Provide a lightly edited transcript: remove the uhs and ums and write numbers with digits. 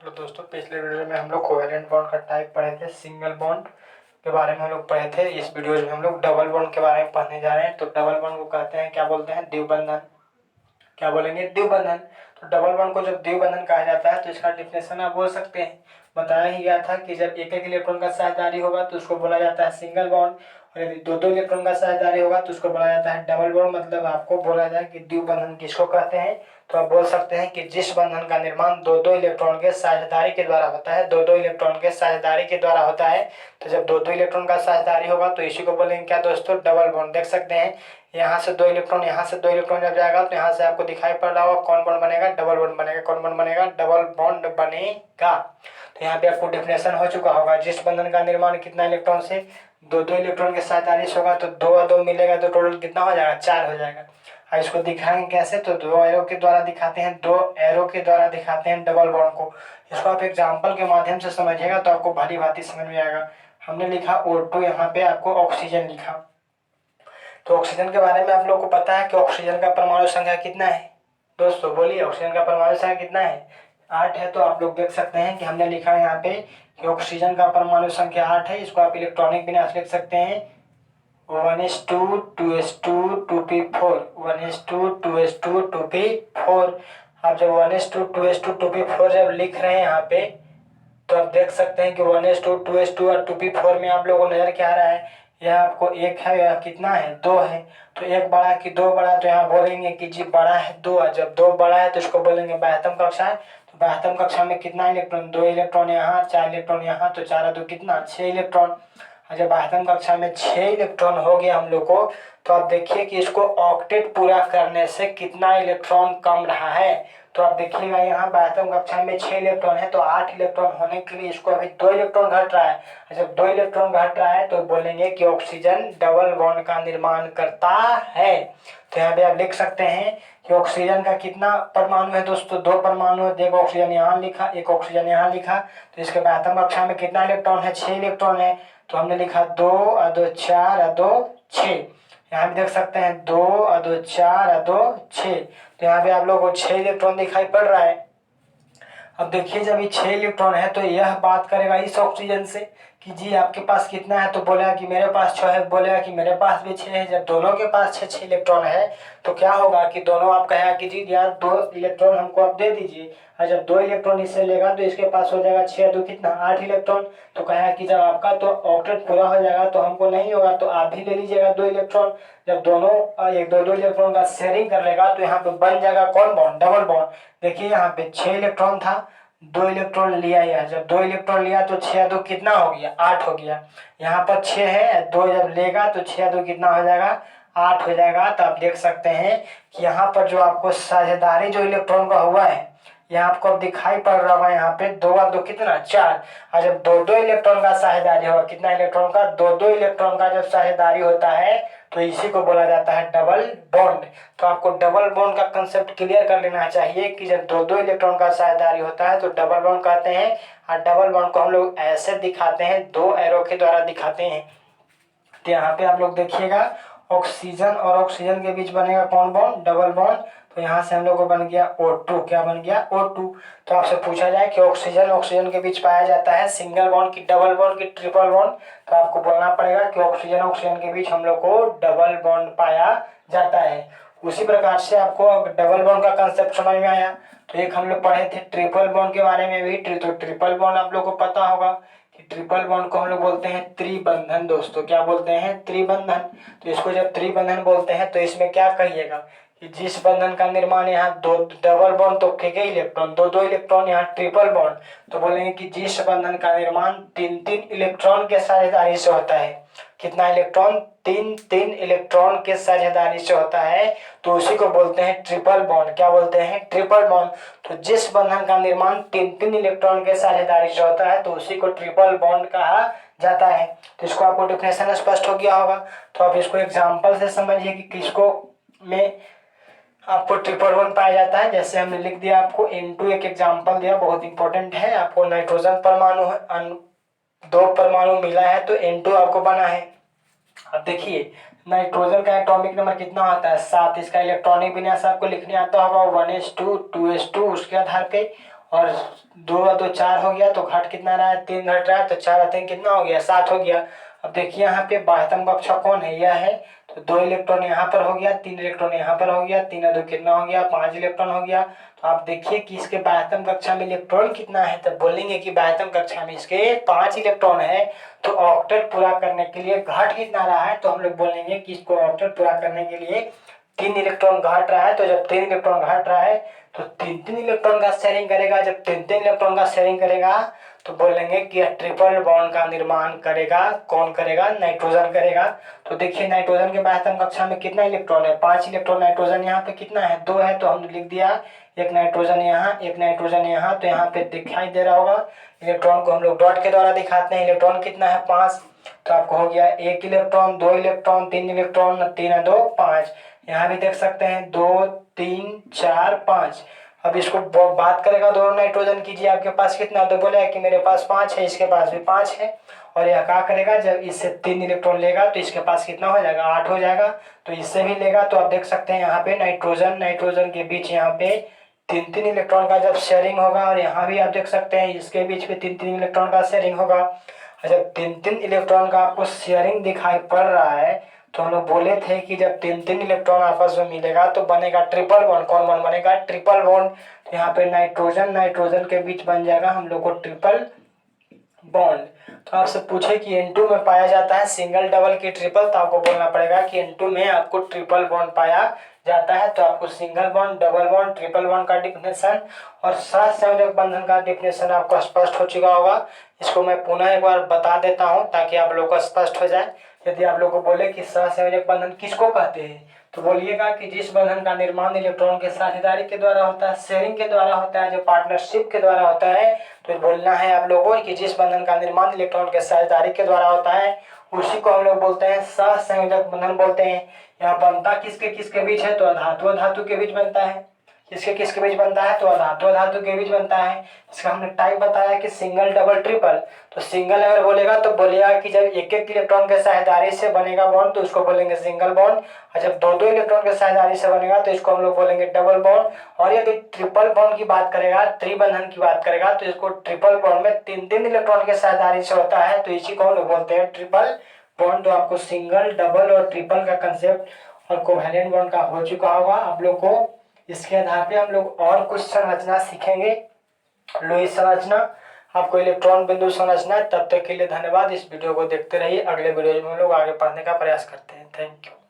Hello दोस्तों, पिछले video में हम लोग कोवेलेंट बॉन्ड का टाइप पढ़े थे। सिंगल बॉन्ड के बारे में हम लोग पढ़े थे। इस वीडियो में हम लोग डबल बॉन्ड के बारे में पढ़ने जा रहे हैं। तो डबल बॉन्ड को कहते हैं, क्या बोलते हैं, द्विबंधन। क्या बोलेंगे? द्विबंधन। तो डबल बॉन्ड को जब द्विबंधन कहा जाता है तो इसका डिफिनेशन आप बोल सकते हैं। बताया ही गया था कि जब एक एक इलेक्ट्रॉन का साझेदारी होगा तो उसको बोला जाता है सिंगल बॉन्ड, और यदि दो दो इलेक्ट्रॉन का साझेदारी होगा तो उसको बोला जाता है डबल बॉन्ड। मतलब आपको बोला जाए कि द्विबंधन किसको कहते हैं, तो आप बोल सकते हैं कि जिस बंधन का निर्माण दो दो इलेक्ट्रॉन के साझेदारी के द्वारा होता है, दो दो इलेक्ट्रॉन के साझेदारी के द्वारा होता है। तो जब दो दो इलेक्ट्रॉन का साझेदारी होगा तो इसी को बोलेंगे क्या दोस्तों? Double bond. देख सकते हैं यहाँ से दो इलेक्ट्रॉन, यहाँ से दो इलेक्ट्रॉन जब जाएगा तो यहाँ से आपको दिखाई पड़ रहा होगा कौन बॉन्ड बनेगा? डबल बॉन्ड बनेगा। कौन बॉन्ड बनेगा? डबल बॉन्ड बनेगा। तो यहाँ पे आपको डेफिनेशन हो चुका होगा। जिस बंधन का निर्माण कितना इलेक्ट्रॉन से? दो दो इलेक्ट्रॉन के साझेदारी से होगा तो दो और दो मिलेगा तो टोटल कितना हो जाएगा? 4 हो जाएगा। और इसको दिखाएंगे कैसे? तो दो एरो के द्वारा दिखाते हैं, दो एरो के द्वारा दिखाते हैं डबल बॉन्ड को। इसको आप एग्जाम्पल के माध्यम से समझिएगा तो आपको भली भांति समझ में आएगा। हमने लिखा O2, यहाँ पे आपको ऑक्सीजन लिखा। तो ऑक्सीजन के बारे में आप लोग को पता है कि ऑक्सीजन का परमाणु संख्या कितना है? दोस्तों बोलिए, ऑक्सीजन का परमाणु संख्या कितना है? 8 है। तो आप लोग देख सकते हैं कि हमने लिखा है यहाँ पे कि ऑक्सीजन का परमाणु संख्या 8 है। इसको आप इलेक्ट्रॉनिक विन्यास लिख सकते हैं 1s2 2s2 2p4, 1s2 2s2 2p4। आप जब 1s2 2s2 2p4 जब लिख रहे हैं यहाँ पे तो आप देख सकते हैं कि 1s2 2s2 और 2p4 में आप लोगों को नजर क्या आ रहा है? यह आपको एक है, यह कितना है? 2 है। तो एक बड़ा कि दो बड़ा, तो यहाँ बोलेंगे कि जी बड़ा है 2। जब 2 बड़ा है तो इसको बोलेंगे बाह्यतम कक्षा है। तो बाह्यतम कक्षा में कितना इलेक्ट्रॉन? 2 इलेक्ट्रॉन यहाँ, 4 इलेक्ट्रॉन यहाँ, तो 4 और 2 कितना? 6 इलेक्ट्रॉन। और जब आयतन कक्षा में 6 इलेक्ट्रॉन हो गया हम लोग को, तो आप देखिए कि इसको ऑक्टेट पूरा करने से कितना इलेक्ट्रॉन कम रहा है। तो आप देखिएगा यहाँ आयतन कक्षा में 6 इलेक्ट्रॉन है तो 8 इलेक्ट्रॉन होने के लिए इसको अभी 2 इलेक्ट्रॉन घट रहा है। जब 2 इलेक्ट्रॉन घट रहा है तो बोलेंगे कि ऑक्सीजन डबल बॉन्ड का निर्माण करता है। तो यहाँ पे आप लिख सकते हैं कि ऑक्सीजन का कितना परमाणु है दोस्तों? 2 परमाणु है। देखो ऑक्सीजन यहाँ लिखा, एक ऑक्सीजन यहाँ लिखा, तो इसके आयतन कक्षा में कितना इलेक्ट्रॉन है? 6 इलेक्ट्रॉन है। तो हमने लिखा 2 और 2 4 और 2 6। यहाँ भी देख सकते हैं 2 और 2 4 और 2 6। तो यहाँ पे आप लोगों को 6 इलेक्ट्रॉन दिखाई पड़ रहा है। अब देखिए जब ये 6 इलेक्ट्रॉन है तो यह बात करेगा इस ऑक्सीजन से कि जी आपके पास कितना है? तो बोलेगा कि मेरे पास 6 है। बोलेगा कि मेरे पास भी 6 है। जब दोनों के पास 6 इलेक्ट्रॉन है तो क्या होगा कि दोनों आप कहेगा कि जी यार 2 इलेक्ट्रॉन हमको आप दे दीजिए। और जब 2 इलेक्ट्रॉन इससे लेगा तो इसके पास हो जाएगा 6 2 कितना? 8 इलेक्ट्रॉन। तो कहेगा कि जब आपका तो ऑक्टेट पूरा हो जाएगा तो हमको नहीं होगा, तो आप भी ले लीजिएगा 2 इलेक्ट्रॉन। जब दोनों एक दो इलेक्ट्रॉन का शेयरिंग कर लेगा तो यहाँ पे बन जाएगा कौन बॉन्ड? Double bond. देखिए यहाँ पे 6 इलेक्ट्रॉन था, 2 इलेक्ट्रॉन लिया यह। जब 2 इलेक्ट्रॉन लिया तो 6 2 कितना हो गया? 8 हो गया। यहाँ पर 6 है, 2 जब लेगा तो 6 2 कितना हो जाएगा? 8 हो जाएगा। तो आप देख सकते हैं कि यहाँ पर जो आपको साझेदारी जो इलेक्ट्रॉन का हुआ है, यहाँ आपको अब दिखाई पड़ रहा होगा यहाँ पे 2 और 2 कितना? 4। और जब दो दो इलेक्ट्रॉन का साझेदारी होगा, कितना इलेक्ट्रॉन का? दो दो इलेक्ट्रॉन का जब साझेदारी होता है तो इसी को बोला जाता है डबल बॉन्ड। तो आपको डबल बॉन्ड का कंसेप्ट क्लियर कर लेना चाहिए कि जब दो दो इलेक्ट्रॉन का साझेदारी होता है तो डबल बॉन्ड कहते हैं। और डबल बॉन्ड को हम लोग ऐसे दिखाते हैं, 2 एरो के द्वारा दिखाते हैं। तो यहाँ पे आप लोग देखिएगा ऑक्सीजन और ऑक्सीजन के बीच बनेगा कौन बॉन्ड? Double bond. तो यहाँ से हम लोग को बन गया O2। क्या बन गया? O2। तो आपसे पूछा जाए कि ऑक्सीजन ऑक्सीजन के बीच पाया जाता है सिंगल बॉन्ड की डबल बॉन्ड की ट्रिपल बॉन्ड, तो आपको बोलना पड़ेगा कि ऑक्सीजन ऑक्सीजन के बीच हम लोग को डबल बॉन्ड पाया जाता है। उसी प्रकार से आपको डबल बॉन्ड का कंसेप्ट समझ में आया। तो एक हम लोग पढ़े थे ट्रिपल बॉन्ड के बारे में भी। तो ट्रिपल बॉन्ड आप लोग को पता होगा कि ट्रिपल बॉन्ड को हम लोग बोलते हैं त्रिबंधन दोस्तों। क्या बोलते हैं? त्रिबंधन। तो इसको जब त्रिबंधन बोलते हैं तो इसमें क्या कहिएगा कि जिस बंधन का निर्माण यहाँ दो डबल बॉन्ड तो के इलेक्ट्रॉन, दो दो इलेक्ट्रॉन, यहाँ ट्रिपल बॉन्ड, तो बोलेंगे कि जिस बंधन का निर्माण 3 3 इलेक्ट्रॉन के साझेदारी से होता है। कितना इलेक्ट्रॉन? 3 3 इलेक्ट्रॉन के साझेदारी से होता है, तो उसी को बोलते हैं ट्रिपल बॉन्ड। क्या बोलते हैं? Triple bond. तो जिस बंधन का निर्माण 3 3 इलेक्ट्रॉन के साझेदारी से होता है तो उसी को ट्रिपल बॉन्ड कहा जाता है। तो इसको आपको डेफिनेशन स्पष्ट हो गया होगा। तो आप इसको एग्जाम्पल से समझिए कि किसको में आपको ट्रिपल बॉन्ड पाया जाता है। जैसे हमने लिख दिया, आपको N2 एक एग्जाम्पल दिया, बहुत इंपॉर्टेंट है। आपको नाइट्रोजन परमाणु है, 2 परमाणु मिला है तो N2 आपको बना है। अब देखिए नाइट्रोजन का एटॉमिक नंबर कितना होता है? 7। इसका इलेक्ट्रॉनिक विन्यास आपको लिखने आता होगा 1s2 2s2 उसके आधार पे। और 2 और 2 4 हो गया, तो घट कितना रहा है, 3 घट रहा है, तो 4 और 3 कितना हो गया, 7 हो गया। अब देखिए यहाँ पे बाह्यतम कक्षा कौन है, यह है। तो 2 इलेक्ट्रॉन यहाँ पर हो गया, 3 इलेक्ट्रॉन यहाँ पर हो गया, 3 और 2 कितना हो गया, 5 इलेक्ट्रॉन हो गया। तो आप देखिए कि इसके बाह्यतम कक्षा में इलेक्ट्रॉन कितना है, तब बोलेंगे कि बाह्यतम कक्षा में इसके 5 इलेक्ट्रॉन है। तो ऑक्टेट पूरा करने के लिए घट कितना रहा है, तो हम लोग बोलेंगे कि इसको ऑक्टेट पूरा करने के लिए 3 इलेक्ट्रॉन घट रहा है। तो जब 3 इलेक्ट्रॉन घट रहा है तो 3 इलेक्ट्रॉन का शेयरिंग करेगा। जब 3 इलेक्ट्रॉन का शेयरिंग करेगा तो बोलेंगे कि यह ट्रिपल बॉन्ड का निर्माण करेगा। कौन करेगा, नाइट्रोजन करेगा। तो देखिए नाइट्रोजन के बाह्यतम कक्षा में कितना इलेक्ट्रॉन है, 5 इलेक्ट्रॉन। नाइट्रोजन यहाँ पे कितना है, 2 है, तो हम लिख दिया एक नाइट्रोजन यहाँ, एक नाइट्रोजन यहाँ। तो यहाँ पे दिखाई दे रहा होगा, इलेक्ट्रॉन को हम लोग डॉट के द्वारा दिखाते हैं। इलेक्ट्रॉन कितना है, 5। तो आपको हो गया 1 इलेक्ट्रॉन, 2 इलेक्ट्रॉन, 3 इलेक्ट्रॉन, 3 और 2 5। यहाँ भी देख सकते हैं 2 3 4 5। अब इसको बात करेगा दोनों नाइट्रोजन कीजिए, आपके पास कितना, तो बोले कि मेरे पास 5 है, इसके पास भी 5 है। और यह क्या करेगा, जब इससे 3 इलेक्ट्रॉन लेगा तो इसके पास कितना हो जाएगा, 8 हो जाएगा। तो इससे भी लेगा। तो आप देख सकते हैं यहाँ पे नाइट्रोजन के बीच यहाँ पे 3 इलेक्ट्रॉन का जब शेयरिंग होगा, और यहाँ भी आप देख सकते हैं इसके बीच में 3 इलेक्ट्रॉन का शेयरिंग होगा। और जब 3 इलेक्ट्रॉन का आपको शेयरिंग दिखाई पड़ रहा है, तो हम लोग बोले थे कि जब 3 इलेक्ट्रॉन आपस में मिलेगा तो बनेगा ट्रिपल बॉन्ड। कौन बॉन्ड बनेगा, ट्रिपल बॉन्ड। तो यहाँ पे नाइट्रोजन के बीच बन जाएगा हम लोग को ट्रिपल बॉन्ड। तो आपसे पूछे कि N2 में पाया जाता है सिंगल, डबल की ट्रिपल, तो आपको बोलना पड़ेगा कि N2 में आपको ट्रिपल बॉन्ड पाया जाता है। तो आपको single bond, double bond, triple bond का डिफिनेशन और सहसंयोजक बंधन का डिफिनेशन आपको स्पष्ट हो चुका होगा। इसको मैं पुनः एक बार बता देता हूँ ताकि आप लोग को स्पष्ट हो जाए। यदि आप लोग को बोले कि सहसंयोजक बंधन किसको कहते हैं, तो बोलिएगा कि जिस बंधन का निर्माण इलेक्ट्रॉन के साझेदारी के द्वारा होता है, शेयरिंग के द्वारा होता है, जो पार्टनरशिप के द्वारा होता है। तो बोलना है आप लोगों को कि जिस बंधन का निर्माण इलेक्ट्रॉन के साझेदारी के द्वारा होता है उसी को हम लोग बोलते हैं सहसंयोजक बंधन बोलते हैं। यहाँ बनता किसके किसके बीच है, तो धातु धातु के बीच बनता है। किसके किसके बीच बनता है, तो धातु धातु के बीच बनता है। इसका हमने टाइप बताया कि सिंगल, डबल, ट्रिपल। तो सिंगल अगर बोलेगा तो बोलेगा कि जब एक एक इलेक्ट्रॉन के साझेदारी से बनेगा बॉन्ड तो उसको बोलेंगे सिंगल बॉन्ड। और जब दो दो इलेक्ट्रॉन के साझेदारी से बनेगा तो इसको हम लोग बोलेंगे डबल बॉन्ड। और यदि ट्रिपल बॉन्ड की बात करेगा, त्रिबंधन की बात करेगा, तो इसको ट्रिपल बॉन्ड में 3 इलेक्ट्रॉन के साझेदारी से होता है, तो इसी को हम लोग बोलते हैं ट्रिपल बॉन्ड। तो आपको सिंगल, डबल और ट्रिपल का कंसेप्ट और कोवैलेंट बॉन्ड का हो चुका होगा आप लोग को। इसके आधार पे हम लोग और कुछ संरचना सीखेंगे, लुईस संरचना, आपको इलेक्ट्रॉन बिंदु संरचना। तब तक के लिए धन्यवाद। इस वीडियो को देखते रहिए, अगले वीडियो में हम लोग आगे पढ़ने का प्रयास करते हैं। Thank you.